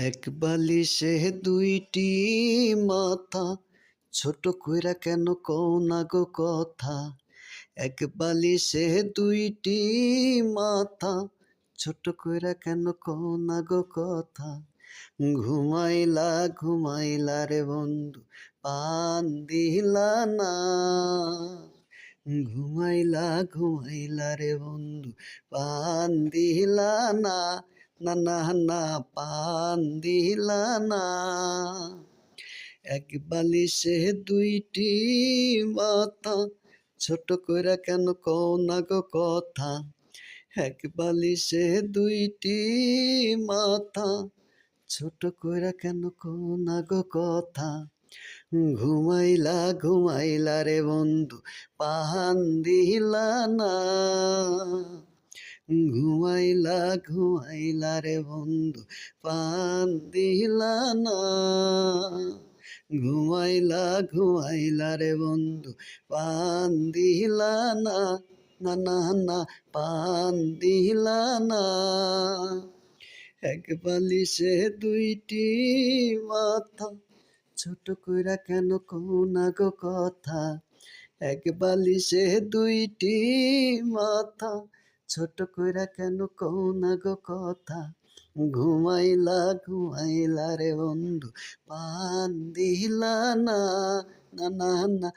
এক বালিশে দুইটি মাথা, ছোট কইরা কেন কও না গো কথা। এক বালিশে দুইটি মাথা, ছোট কইরা কেন কও না গো কথা। ঘুমাইলা ঘুমাইলা রে বন্ধু, পান দিলা না। ঘুমাইলা ঘুমাইলা রে বন্ধু, পান দিলা না। না না না, পান দিলা না। এক বালিশে দুইটি মাথা, ছোট কইরা কেন কও না গো কথা। এক বালিশে দুইটি মাথা, ছোট কইরা কেন কও না গো কথা। ঘুমাইলা ঘুমাইলা রে বন্ধু, পাহান দিলা না। ঘুমাইলা ঘুমাইলা রে বন্ধু, পান দিলা না। ঘুমাইলা ঘুমাইলা রে বন্ধু, পান দিলা না। না না না, পান দিলা না। এক বালিশে দুইটি মাথা, ছোট কইরা কেন কও না গো কথা। এক বালিশে দুইটি মাথা, ছোট কইরা কেন কও না গো কথা। ঘুমাইলা ঘুমাইলা রে বন্ধু, পান দিলা না। না না না,